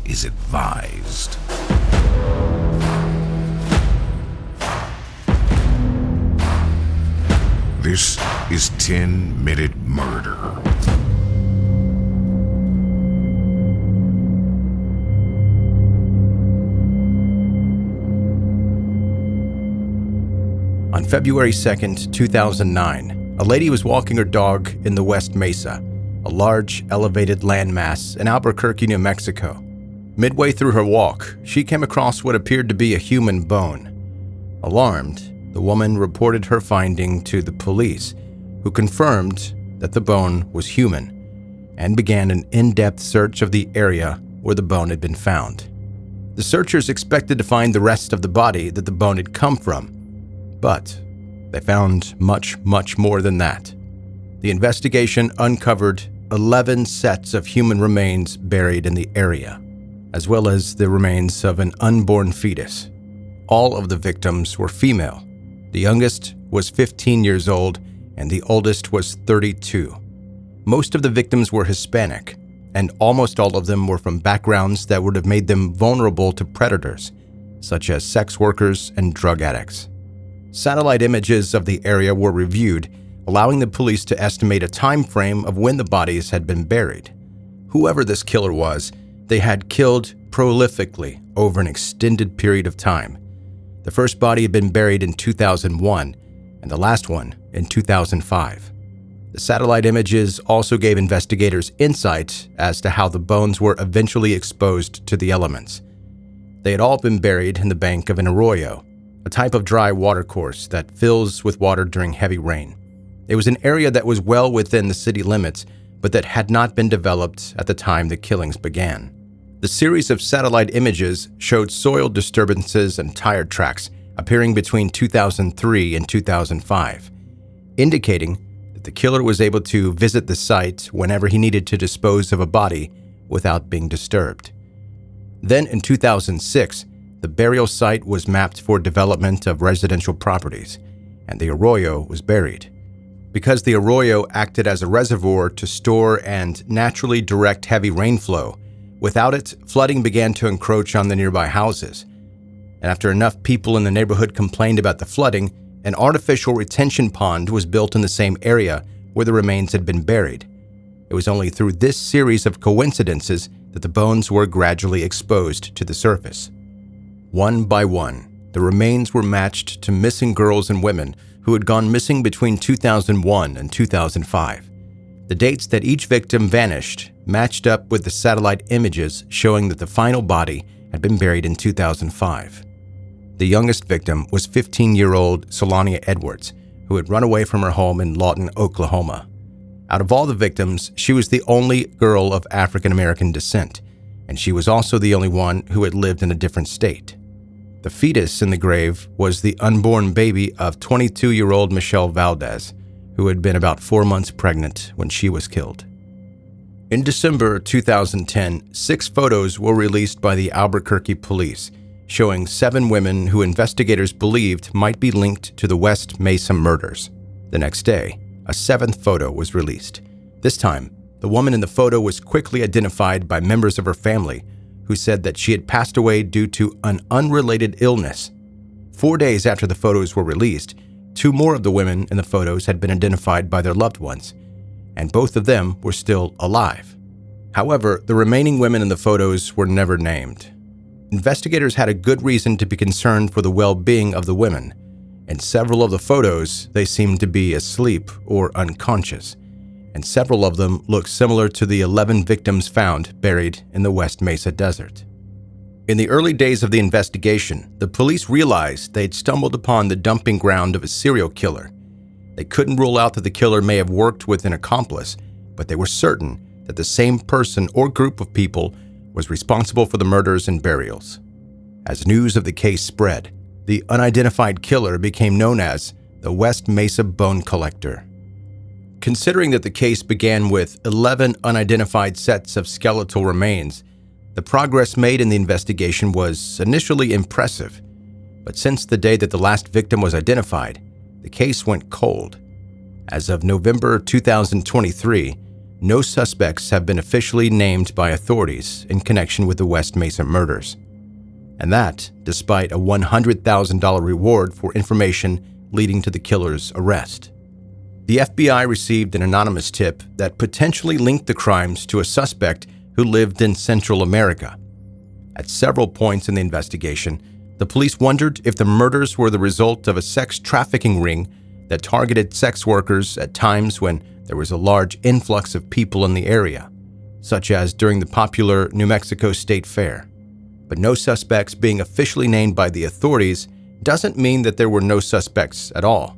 is advised. This is 10-Minute Murder. On February 2nd, 2009, a lady was walking her dog in the West Mesa, a large, elevated landmass in Albuquerque, New Mexico. Midway through her walk, she came across what appeared to be a human bone. Alarmed, the woman reported her finding to the police, who confirmed that the bone was human, and began an in-depth search of the area where the bone had been found. The searchers expected to find the rest of the body that the bone had come from, but they found much, much more than that. The investigation uncovered 11 sets of human remains buried in the area, as well as the remains of an unborn fetus. All of the victims were female. The youngest was 15 years old, and the oldest was 32. Most of the victims were Hispanic, and almost all of them were from backgrounds that would have made them vulnerable to predators, such as sex workers and drug addicts. Satellite images of the area were reviewed, allowing the police to estimate a time frame of when the bodies had been buried. Whoever this killer was, they had killed prolifically over an extended period of time. The first body had been buried in 2001, and the last one in 2005. The satellite images also gave investigators insight as to how the bones were eventually exposed to the elements. They had all been buried in the bank of an arroyo, a type of dry watercourse that fills with water during heavy rain. It was an area that was well within the city limits, but that had not been developed at the time the killings began. The series of satellite images showed soil disturbances and tire tracks appearing between 2003 and 2005, indicating that the killer was able to visit the site whenever he needed to dispose of a body without being disturbed. Then in 2006, the burial site was mapped for development of residential properties, and the arroyo was buried. Because the arroyo acted as a reservoir to store and naturally direct heavy rainflow, without it, flooding began to encroach on the nearby houses. And after enough people in the neighborhood complained about the flooding, an artificial retention pond was built in the same area where the remains had been buried. It was only through this series of coincidences that the bones were gradually exposed to the surface. One by one, the remains were matched to missing girls and women who had gone missing between 2001 and 2005. The dates that each victim vanished matched up with the satellite images showing that the final body had been buried in 2005. The youngest victim was 15-year-old Solania Edwards, who had run away from her home in Lawton, Oklahoma. Out of all the victims, she was the only girl of African-American descent, and she was also the only one who had lived in a different state. The fetus in the grave was the unborn baby of 22-year-old Michelle Valdez, who had been about 4 months pregnant when she was killed. In December 2010, 6 photos were released by the Albuquerque police, showing 7 women who investigators believed might be linked to the West Mesa murders. The next day, a 7th photo was released. This time, the woman in the photo was quickly identified by members of her family, who said that she had passed away due to an unrelated illness. 4 days after the photos were released, 2 more of the women in the photos had been identified by their loved ones, and both of them were still alive. However, the remaining women in the photos were never named. Investigators had a good reason to be concerned for the well-being of the women. In several of the photos, they seemed to be asleep or unconscious, and several of them looked similar to the 11 victims found buried in the West Mesa desert. In the early days of the investigation, the police realized they'd stumbled upon the dumping ground of a serial killer. They couldn't rule out that the killer may have worked with an accomplice, but they were certain that the same person or group of people was responsible for the murders and burials. As news of the case spread, the unidentified killer became known as the West Mesa Bone Collector. Considering that the case began with 11 unidentified sets of skeletal remains, the progress made in the investigation was initially impressive, but since the day that the last victim was identified, the case went cold. As of November 2023, no suspects have been officially named by authorities in connection with the West Mesa murders. And that, despite a $100,000 reward for information leading to the killer's arrest. The FBI received an anonymous tip that potentially linked the crimes to a suspect who lived in Central America. At several points in the investigation, the police wondered if the murders were the result of a sex trafficking ring that targeted sex workers at times when there was a large influx of people in the area, such as during the popular New Mexico State Fair. But no suspects being officially named by the authorities doesn't mean that there were no suspects at all.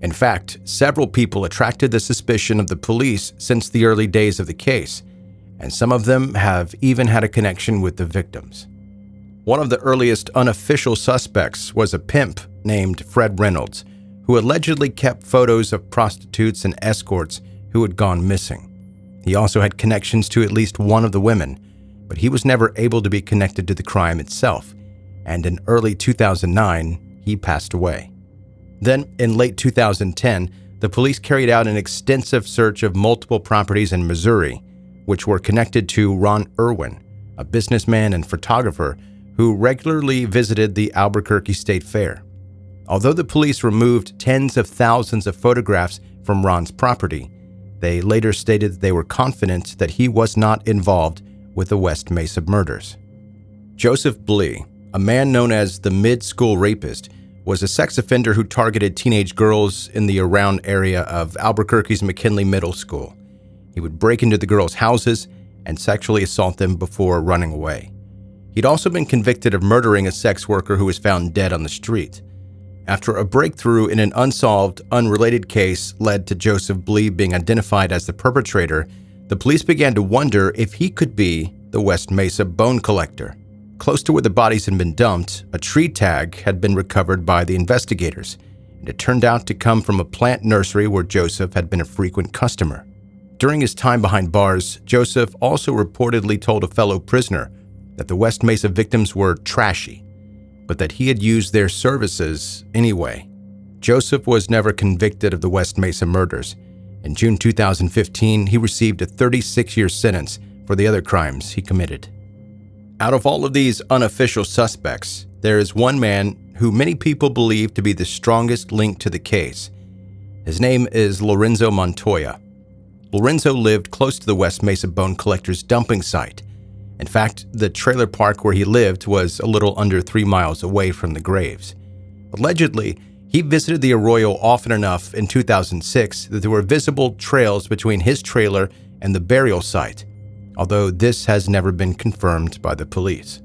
In fact, several people attracted the suspicion of the police since the early days of the case, and some of them have even had a connection with the victims. One of the earliest unofficial suspects was a pimp named Fred Reynolds, who allegedly kept photos of prostitutes and escorts who had gone missing. He also had connections to at least one of the women, but he was never able to be connected to the crime itself, and in early 2009, he passed away. Then, in late 2010, the police carried out an extensive search of multiple properties in Missouri, which were connected to Ron Irwin, a businessman and photographer who regularly visited the Albuquerque State Fair. Although the police removed tens of thousands of photographs from Ron's property, they later stated that they were confident that he was not involved with the West Mesa murders. Joseph Blee, a man known as the mid-school rapist, was a sex offender who targeted teenage girls in the around area of Albuquerque's McKinley Middle School. He would break into the girls' houses and sexually assault them before running away. He'd also been convicted of murdering a sex worker who was found dead on the street. After a breakthrough in an unsolved, unrelated case led to Joseph Blee being identified as the perpetrator, the police began to wonder if he could be the West Mesa Bone Collector. Close to where the bodies had been dumped, a tree tag had been recovered by the investigators, and it turned out to come from a plant nursery where Joseph had been a frequent customer. During his time behind bars, Joseph also reportedly told a fellow prisoner that the West Mesa victims were trashy, but that he had used their services anyway. Joseph was never convicted of the West Mesa murders. In June 2015, he received a 36-year sentence for the other crimes he committed. Out of all of these unofficial suspects, there is one man who many people believe to be the strongest link to the case. His name is Lorenzo Montoya. Lorenzo lived close to the West Mesa Bone Collector's dumping site. In fact, the trailer park where he lived was a little under 3 miles away from the graves. Allegedly, he visited the arroyo often enough in 2006 that there were visible trails between his trailer and the burial site, although this has never been confirmed by the police.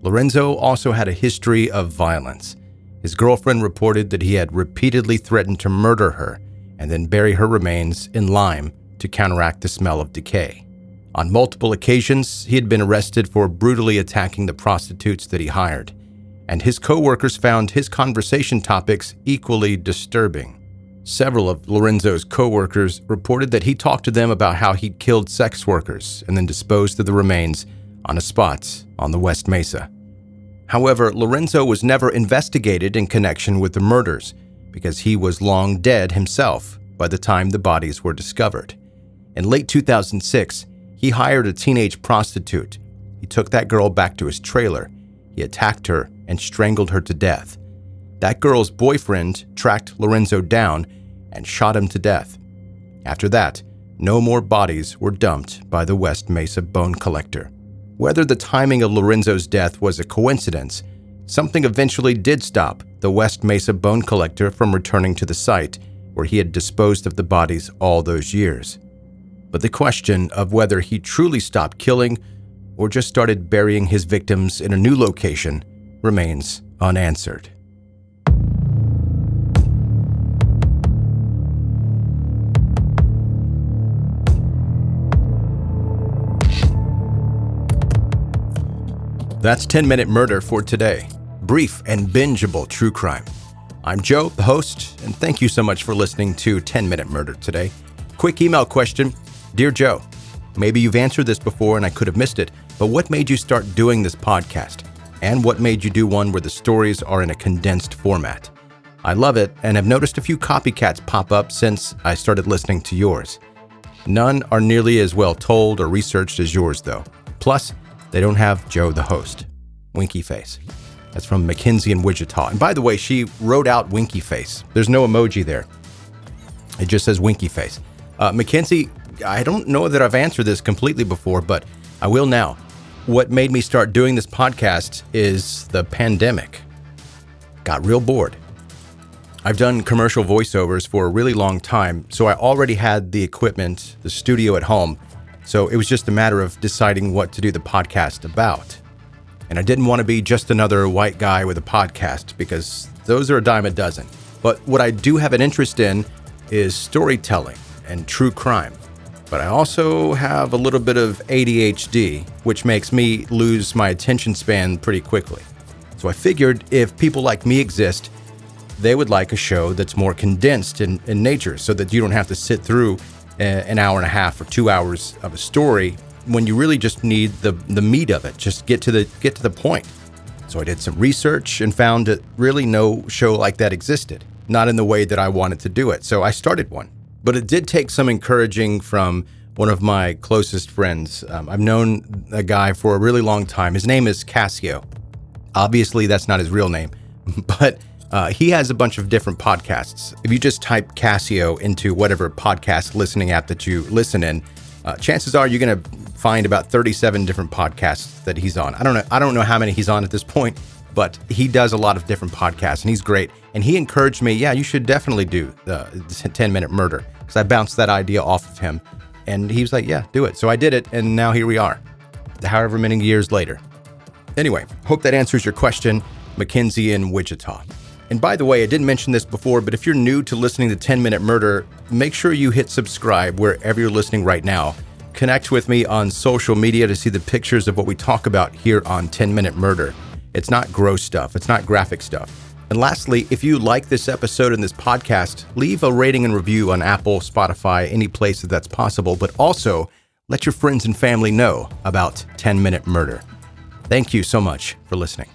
Lorenzo also had a history of violence. His girlfriend reported that he had repeatedly threatened to murder her and then bury her remains in lime to counteract the smell of decay. On multiple occasions, he had been arrested for brutally attacking the prostitutes that he hired, and his co-workers found his conversation topics equally disturbing. Several of Lorenzo's co-workers reported that he talked to them about how he'd killed sex workers and then disposed of the remains on a spot on the West Mesa. However, Lorenzo was never investigated in connection with the murders because he was long dead himself by the time the bodies were discovered. In late 2006, he hired a teenage prostitute. He took that girl back to his trailer. He attacked her and strangled her to death. That girl's boyfriend tracked Lorenzo down and shot him to death. After that, no more bodies were dumped by the West Mesa Bone Collector. Whether the timing of Lorenzo's death was a coincidence, something eventually did stop the West Mesa Bone Collector from returning to the site where he had disposed of the bodies all those years. But the question of whether he truly stopped killing or just started burying his victims in a new location remains unanswered. That's 10-Minute Murder for today. Brief and bingeable true crime. I'm Joe, the host, and thank you so much for listening to 10-Minute Murder today. Quick email question. Dear Joe, maybe you've answered this before and I could have missed it, but what made you start doing this podcast? And what made you do one where the stories are in a condensed format? I love it and have noticed a few copycats pop up since I started listening to yours. None are nearly as well told or researched as yours, though. Plus, they don't have Joe the host. Winky face. That's from Mackenzie in Wichita. And by the way, she wrote out winky face. There's no emoji there. It just says winky face. Mackenzie, I don't know that I've answered this completely before, but I will now. What made me start doing this podcast is the pandemic. Got real bored. I've done commercial voiceovers for a really long time, so I already had the equipment, the studio at home. So it was just a matter of deciding what to do the podcast about. And I didn't want to be just another white guy with a podcast because those are a dime a dozen. But what I do have an interest in is storytelling and true crime. But I also have a little bit of ADHD, which makes me lose my attention span pretty quickly. So I figured if people like me exist, they would like a show that's more condensed in nature so that you don't have to sit through an hour and a half or 2 hours of a story when you really just need the meat of it. Just get to the point. So I did some research and found that really no show like that existed, not in the way that I wanted to do it. So I started one. But it did take some encouraging from one of my closest friends. I've known a guy for a really long time. His name is Cassio. Obviously, that's not his real name, but he has a bunch of different podcasts. If you just type Cassio into whatever podcast listening app that you listen in, chances are you're going to find about 37 different podcasts that he's on. I don't know how many he's on at this point, but he does a lot of different podcasts, and he's great. And he encouraged me, yeah, you should definitely do the 10-minute murder, because I bounced that idea off of him. And he was like, yeah, do it. So I did it, and now here we are, however many years later. Anyway, hope that answers your question, Mackenzie in Wichita. And by the way, I didn't mention this before, but if you're new to listening to 10-Minute Murder, make sure you hit subscribe wherever you're listening right now. Connect with me on social media to see the pictures of what we talk about here on 10-Minute Murder. It's not gross stuff. It's not graphic stuff. And lastly, if you like this episode and this podcast, leave a rating and review on Apple, Spotify, any place that's possible, but also let your friends and family know about 10-Minute Murder. Thank you so much for listening.